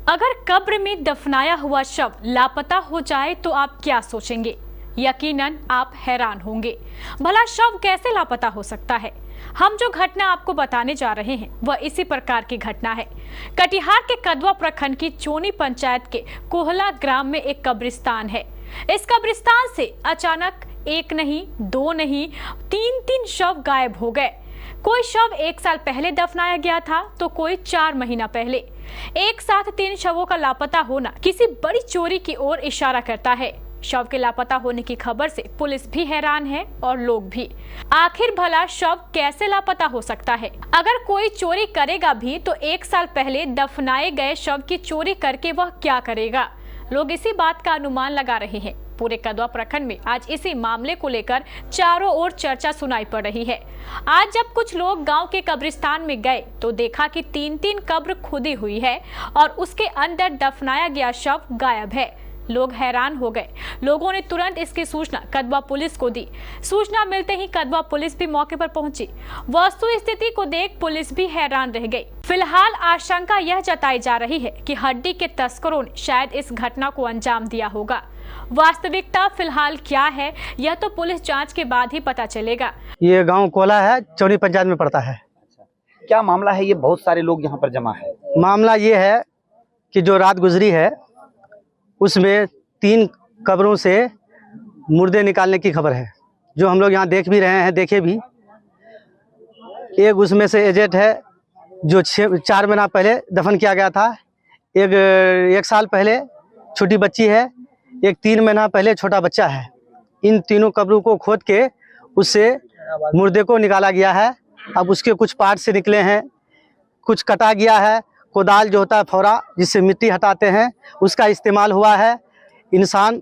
अगर कब्र में दफनाया हुआ शव लापता हो जाए तो आप क्या सोचेंगे? यकीनन आप हैरान होंगे। भला शव कैसे लापता हो सकता है? हम जो घटना आपको बताने जा रहे हैं वह इसी प्रकार की घटना है। कटिहार के कदवा प्रखंड की चोनी पंचायत के कोहला ग्राम में एक कब्रिस्तान है। इस कब्रिस्तान से अचानक एक नहीं, दो नहीं, तीन शव गायब हो गए। कोई शव 1 साल पहले दफनाया गया था तो कोई 4 महीना पहले। एक साथ 3 शवों का लापता होना किसी बड़ी चोरी की ओर इशारा करता है। शव के लापता होने की खबर से पुलिस भी हैरान है और लोग भी। आखिर भला शव कैसे लापता हो सकता है? अगर कोई चोरी करेगा भी तो 1 साल पहले दफनाए गए शव की चोरी करके वह क्या करेगा? लोग इसी बात का अनुमान लगा रहे हैं। पूरे कदवा प्रखंड में आज इसी मामले को लेकर चारों ओर चर्चा सुनाई पड़ रही है। आज जब कुछ लोग गांव के कब्रिस्तान में गए तो देखा कि 3 कब्र खुदी हुई है और उसके अंदर दफनाया गया शव गायब है। लोग हैरान हो गए। लोगों ने तुरंत इसकी सूचना कदवा पुलिस को दी। सूचना मिलते ही कदवा पुलिस भी मौके पर पहुंची। वस्तु स्थिति को देख पुलिस भी हैरान रह गई। फिलहाल आशंका यह जताई जा रही है कि हड्डी के तस्करों ने शायद इस घटना को अंजाम दिया होगा। वास्तविकता फिलहाल क्या है यह तो पुलिस जांच के बाद ही पता चलेगा। ये गांव कोला है, चौनी पंचायत में पड़ता है। क्या मामला है? ये बहुत सारे लोग यहाँ पर जमा है। मामला ये है कि जो रात गुजरी है उसमें 3 कब्रों से मुर्दे निकालने की खबर है, जो हम लोग यहाँ देख भी रहे हैं, देखे भी। एक उसमें से एजेंट है जो 4 महीना पहले दफन किया गया था। एक 1 साल पहले छोटी बच्ची है। एक 3 महीना पहले छोटा बच्चा है। इन तीनों कब्रों को खोद के उससे मुर्दे को निकाला गया है। अब उसके कुछ पार्ट से निकले हैं, कुछ कटा गया है। कोदाल जो होता है फौरा जिससे मिट्टी हटाते हैं उसका इस्तेमाल हुआ है। इंसान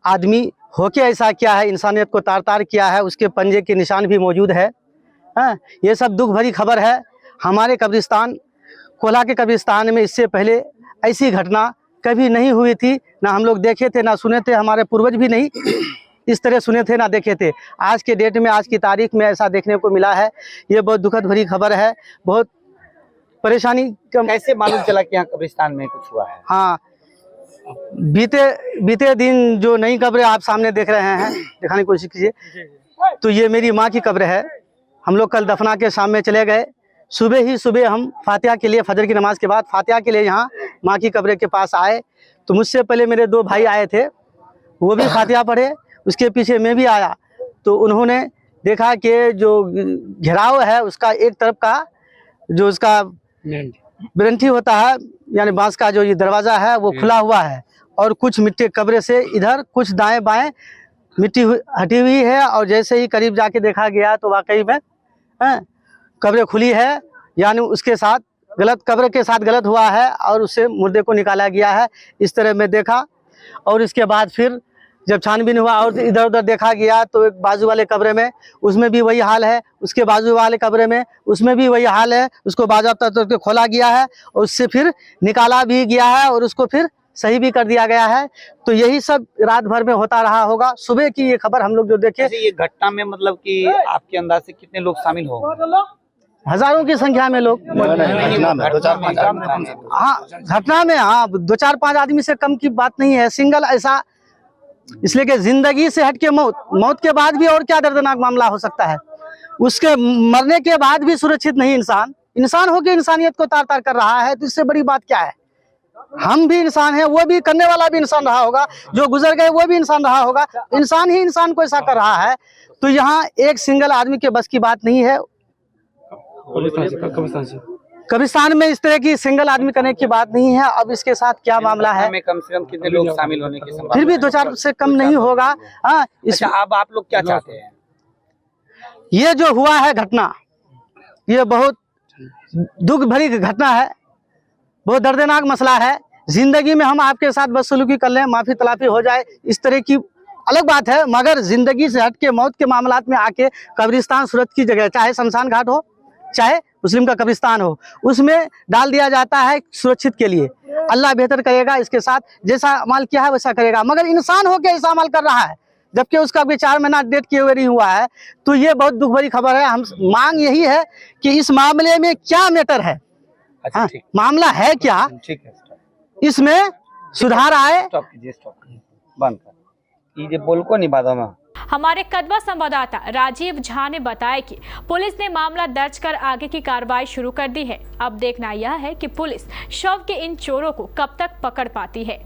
आदमी होके ऐसा किया है, इंसानियत को तार तार किया है। उसके पंजे के निशान भी मौजूद है। ये सब दुख भरी खबर है। हमारे कब्रिस्तान कोला के कब्रिस्तान में इससे पहले ऐसी घटना कभी नहीं हुई थी। ना हम लोग देखे थे, ना सुने थे। हमारे पूर्वज भी नहीं इस तरह सुने थे, ना देखे थे। आज के डेट में, आज की तारीख में ऐसा देखने को मिला है। ये बहुत दुखद भरी खबर है। बहुत परेशानी। कैसे मालूम चला कि यहाँ कब्रिस्तान में कुछ हुआ है? हाँ, बीते दिन जो नई कब्र आप सामने देख रहे हैं, दिखाने की कोशिश कीजिए। तो ये मेरी माँ की कब्र है। हम लोग कल दफना के शाम में चले गए। सुबह हम फातिहा के लिए, फजर की नमाज के बाद फातिहा के लिए यहाँ माँ की कब्र के पास आए। तो मुझसे पहले मेरे 2 भाई आए थे, वो भी फातिहा पढ़े। उसके पीछे मैं भी आया। तो उन्होंने देखा कि जो घेराव है उसका एक तरफ का जो उसका ब्रंठी होता है, यानी बांस का जो ये दरवाजा है वो खुला हुआ है और कुछ मिट्टी कब्र से इधर कुछ दाएं बाएं मिट्टी हटी हुई है। और जैसे ही करीब जाके देखा गया तो वाकई में कब्र खुली है, यानी उसके साथ गलत, कब्र के साथ गलत हुआ है और उससे मुर्दे को निकाला गया है। इस तरह मैं देखा। और इसके बाद फिर जब छानबीन हुआ और इधर उधर देखा गया तो एक बाजू वाले कब्र में उसमें भी वही हाल है, उसके बाजू वाले कब्र में उसमें भी वही हाल है। उसको बाज़ाब्ता तौर पे खोला गया है और उससे फिर निकाला भी गया है और उसको फिर सही भी कर दिया गया है। तो यही सब रात भर में होता रहा होगा। सुबह की ये खबर हम लोग जो देखे। ये घटना में मतलब कि आपके अंदाज से कितने लोग शामिल होंगे? हजारों की संख्या में लोग। हाँ, घटना में 2-4-5 आदमी से कम की बात नहीं है। सिंगल ऐसा, इसलिए कि जिंदगी से हट के मौत के बाद भी और क्या दर्दनाक मामला हो सकता है। उसके मरने के बाद भी सुरक्षित नहीं इंसान होकर इंसानियत को तार तार कर रहा है। तो इससे बड़ी बात क्या है? हम भी इंसान हैं, वो भी करने वाला भी इंसान रहा होगा, जो गुजर गए वो भी इंसान रहा होगा। इंसान ही इंसान को ऐसा कर रहा है। तो यहाँ एक सिंगल आदमी के बस की बात नहीं है। कब्रिस्तान में इस तरह की सिंगल आदमी करने की बात नहीं है। अब इसके साथ क्या मामला है? कम से कम कितने लोग शामिल होने की संभावना? फिर भी 2-4 से कम नहीं होगा। अच्छा, अब आप लोग क्या चाहते हैं? ये जो हुआ है घटना, ये बहुत दुख भरी घटना है, बहुत दर्दनाक मसला है। जिंदगी में हम आपके साथ बदसलूकी कर लें, माफी तलाफी हो जाए, इस तरह की अलग बात है। मगर जिंदगी से हट के मौत के मामलात में आके कब्रिस्तान सुरत की जगह, चाहे शमशान घाट हो, चाहे मुस्लिम का कब्रिस्तान हो, उसमें डाल दिया जाता है सुरक्षित के लिए। अल्लाह बेहतर करेगा, इसके साथ जैसा अमल किया है वैसा करेगा। मगर इंसान होकर ऐसा अमल कर रहा है जबकि उसका अभी 4 महीना डेट किए हुए नहीं हुआ है। तो ये बहुत दुख भरी खबर है। हम मांग यही है कि इस मामले में क्या मैटर है, अच्छा, मामला है क्या, ठीक है। इसमें सुधार आए। स्टॉप कीजिए, बंद कर। ये बोल को नहीं बाधा में। हमारे कदवा संवाददाता राजीव झा ने बताया कि पुलिस ने मामला दर्ज कर आगे की कार्रवाई शुरू कर दी है। अब देखना यह है कि पुलिस शव के इन चोरों को कब तक पकड़ पाती है।